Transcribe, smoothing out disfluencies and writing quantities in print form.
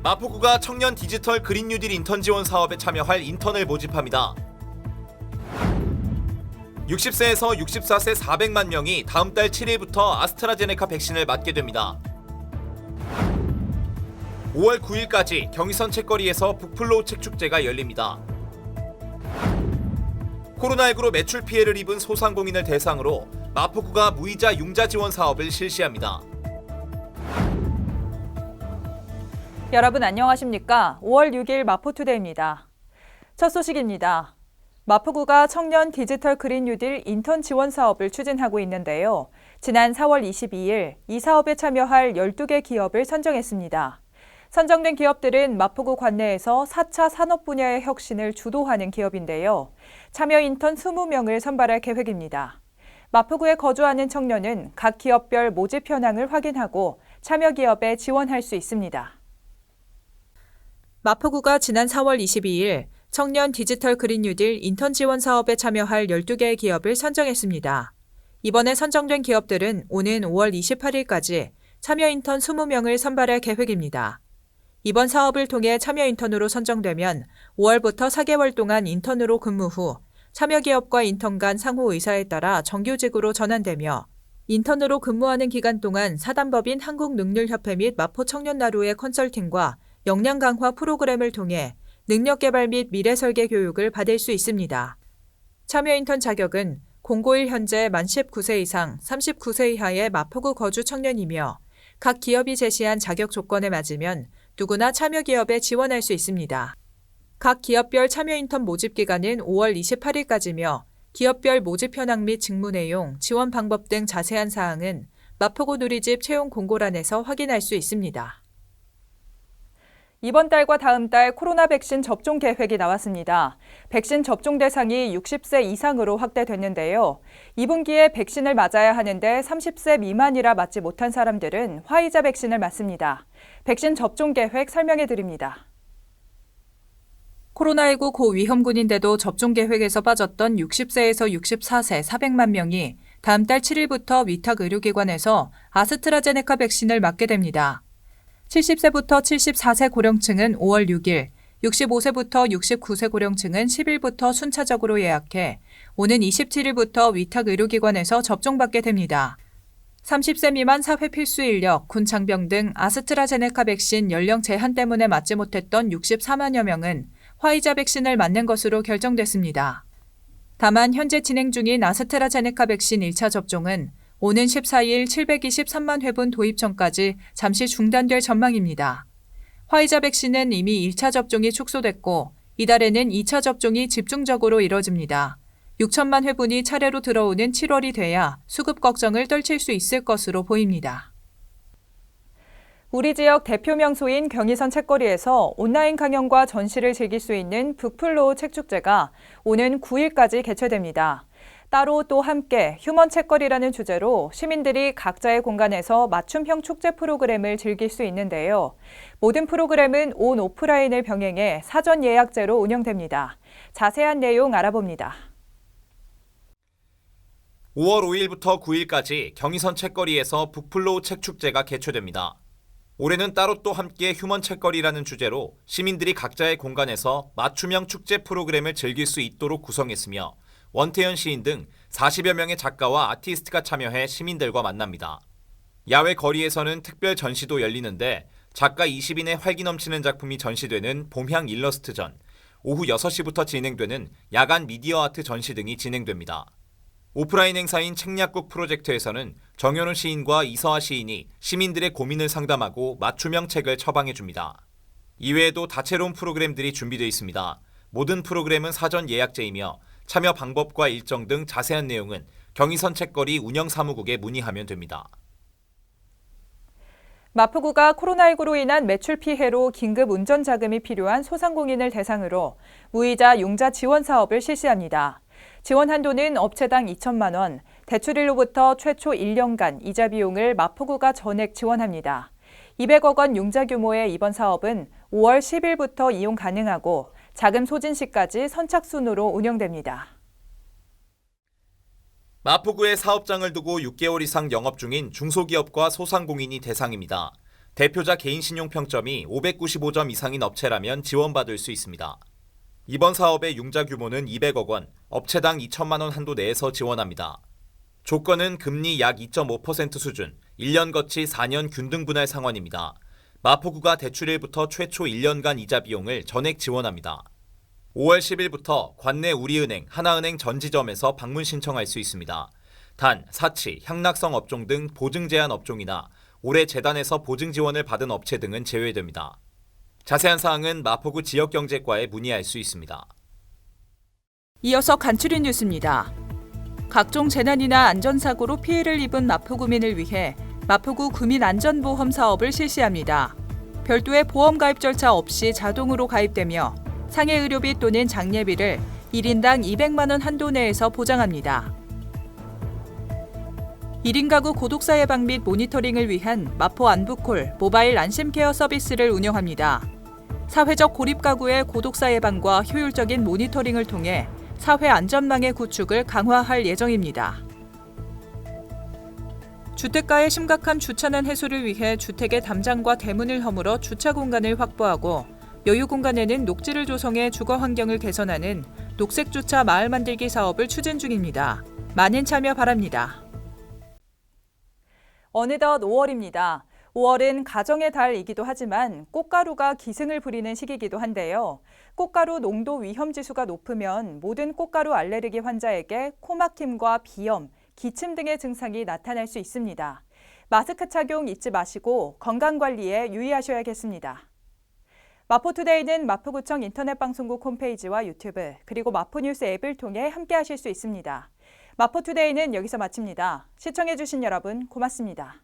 마포구가 청년 디지털 그린 뉴딜 인턴 지원 사업에 참여할 인턴을 모집합니다. 60세에서 64세 400만 명이 다음 달 7일부터 아스트라제네카 백신을 맞게 됩니다. 5월 9일까지 경의선 책거리에서 북플로우 책축제가 열립니다. 코로나19로 매출 피해를 입은 소상공인을 대상으로 마포구가 무이자 융자 지원 사업을 실시합니다. 여러분 안녕하십니까? 5월 6일 마포투데이입니다. 첫 소식입니다. 마포구가 청년 디지털 그린 뉴딜 인턴 지원 사업을 추진하고 있는데요. 지난 4월 22일 이 사업에 참여할 12개 기업을 선정했습니다. 선정된 기업들은 마포구 관내에서 4차 산업 분야의 혁신을 주도하는 기업인데요. 참여 인턴 20명을 선발할 계획입니다. 마포구에 거주하는 청년은 각 기업별 모집 현황을 확인하고 참여 기업에 지원할 수 있습니다. 마포구가 지난 4월 22일 청년 디지털 그린 뉴딜 인턴 지원 사업에 참여할 12개의 기업을 선정했습니다. 이번에 선정된 기업들은 오는 5월 28일까지 참여 인턴 20명을 선발할 계획입니다. 이번 사업을 통해 참여 인턴으로 선정되면 5월부터 4개월 동안 인턴으로 근무 후 참여 기업과 인턴 간 상호 의사에 따라 정규직으로 전환되며 인턴으로 근무하는 기간 동안 사단법인 한국능률협회 및 마포청년나루의 컨설팅과 역량 강화 프로그램을 통해 능력 개발 및 미래 설계 교육을 받을 수 있습니다. 참여 인턴 자격은 091 현재 만 19세 이상 39세 이하의 마포구 거주 청년이며 각 기업이 제시한 자격 조건에 맞으면 누구나 참여 기업에 지원할 수 있습니다. 각 기업별 참여 인턴 모집 기간은 5월 28일까지며 기업별 모집 현황 및 직무 내용, 지원 방법 등 자세한 사항은 마포구 누리집 채용 공고란에서 확인할 수 있습니다. 이번 달과 다음 달 코로나 백신 접종 계획이 나왔습니다. 백신 접종 대상이 60세 이상으로 확대됐는데요. 2분기에 백신을 맞아야 하는데 30세 미만이라 맞지 못한 사람들은 화이자 백신을 맞습니다. 백신 접종 계획 설명해 드립니다. 코로나19 고위험군인데도 접종 계획에서 빠졌던 60세에서 64세 400만 명이 다음 달 7일부터 위탁 의료기관에서 아스트라제네카 백신을 맞게 됩니다. 70세부터 74세 고령층은 5월 6일, 65세부터 69세 고령층은 10일부터 순차적으로 예약해 오는 27일부터 위탁 의료기관에서 접종받게 됩니다. 30세 미만 사회 필수 인력, 군 장병 등 아스트라제네카 백신 연령 제한 때문에 맞지 못했던 64만여 명은 화이자 백신을 맞는 것으로 결정됐습니다. 다만 현재 진행 중인 아스트라제네카 백신 1차 접종은 오는 14일 723만 회분 도입 전까지 잠시 중단될 전망입니다. 화이자 백신은 이미 1차 접종이 축소됐고 이달에는 2차 접종이 집중적으로 이뤄집니다. 6천만 회분이 차례로 들어오는 7월이 돼야 수급 걱정을 떨칠 수 있을 것으로 보입니다. 우리 지역 대표 명소인 경의선 책거리에서 온라인 강연과 전시를 즐길 수 있는 북플로우 책축제가 오는 9일까지 개최됩니다. 따로 또 함께 휴먼 책거리라는 주제로 시민들이 각자의 공간에서 맞춤형 축제 프로그램을 즐길 수 있는데요. 모든 프로그램은 온 오프라인을 병행해 사전 예약제로 운영됩니다. 자세한 내용 알아봅니다. 5월 5일부터 9일까지 경의선 책거리에서 북플로우 책축제가 개최됩니다. 올해는 따로 또 함께 휴먼 책거리라는 주제로 시민들이 각자의 공간에서 맞춤형 축제 프로그램을 즐길 수 있도록 구성했으며 원태현 시인 등 40여 명의 작가와 아티스트가 참여해 시민들과 만납니다. 야외 거리에서는 특별 전시도 열리는데 작가 20인의 활기 넘치는 작품이 전시되는 봄향 일러스트전, 오후 6시부터 진행되는 야간 미디어 아트 전시 등이 진행됩니다. 오프라인 행사인 책약국 프로젝트에서는 정현우 시인과 이서아 시인이 시민들의 고민을 상담하고 맞춤형 책을 처방해줍니다. 이외에도 다채로운 프로그램들이 준비되어 있습니다. 모든 프로그램은 사전 예약제이며 참여 방법과 일정 등 자세한 내용은 경의선 책거리 운영사무국에 문의하면 됩니다. 마포구가 코로나19로 인한 매출 피해로 긴급 운전 자금이 필요한 소상공인을 대상으로 무이자 융자 지원 사업을 실시합니다. 지원 한도는 업체당 2천만 원, 대출일로부터 최초 1년간 이자 비용을 마포구가 전액 지원합니다. 200억 원 융자 규모의 이번 사업은 5월 10일부터 이용 가능하고 자금 소진 시까지 선착순으로 운영됩니다. 마포구에 사업장을 두고 6개월 이상 영업 중인 중소기업과 소상공인이 대상입니다. 대표자 개인 신용 평점이 595점 이상인 업체라면 지원받을 수 있습니다. 이번 사업의 융자 규모는 200억 원, 업체당 2천만 원 한도 내에서 지원합니다. 조건은 금리 약 2.5% 수준, 1년 거치 4년 균등 분할 상환입니다. 마포구가 대출일부터 최초 1년간 이자 비용을 전액 지원합니다. 5월 10일부터 관내 우리은행, 하나은행 전 지점에서 방문 신청할 수 있습니다. 단, 사치, 향락성 업종 등 보증 제한 업종이나 올해 재단에서 보증 지원을 받은 업체 등은 제외됩니다. 자세한 사항은 마포구 지역경제과에 문의할 수 있습니다. 이어서 간추린 뉴스입니다. 각종 재난이나 안전사고로 피해를 입은 마포구민을 위해 마포구 구민안전보험 사업을 실시합니다. 별도의 보험 가입 절차 없이 자동으로 가입되며 상해 의료비 또는 장례비를 1인당 200만 원 한도 내에서 보장합니다. 1인 가구 고독사 예방 및 모니터링을 위한 마포 안부콜 모바일 안심케어 서비스를 운영합니다. 사회적 고립 가구의 고독사 예방과 효율적인 모니터링을 통해 사회 안전망의 구축을 강화할 예정입니다. 주택가의 심각한 주차난 해소를 위해 주택의 담장과 대문을 허물어 주차 공간을 확보하고 여유 공간에는 녹지를 조성해 주거 환경을 개선하는 녹색 주차 마을 만들기 사업을 추진 중입니다. 많은 참여 바랍니다. 어느덧 5월입니다. 5월은 가정의 달이기도 하지만 꽃가루가 기승을 부리는 시기이기도 한데요. 꽃가루 농도 위험 지수가 높으면 모든 꽃가루 알레르기 환자에게 코막힘과 비염, 기침 등의 증상이 나타날 수 있습니다. 마스크 착용 잊지 마시고 건강관리에 유의하셔야겠습니다. 마포투데이는 마포구청 인터넷방송국 홈페이지와 유튜브 그리고 마포뉴스 앱을 통해 함께하실 수 있습니다. 마포투데이는 여기서 마칩니다. 시청해주신 여러분 고맙습니다.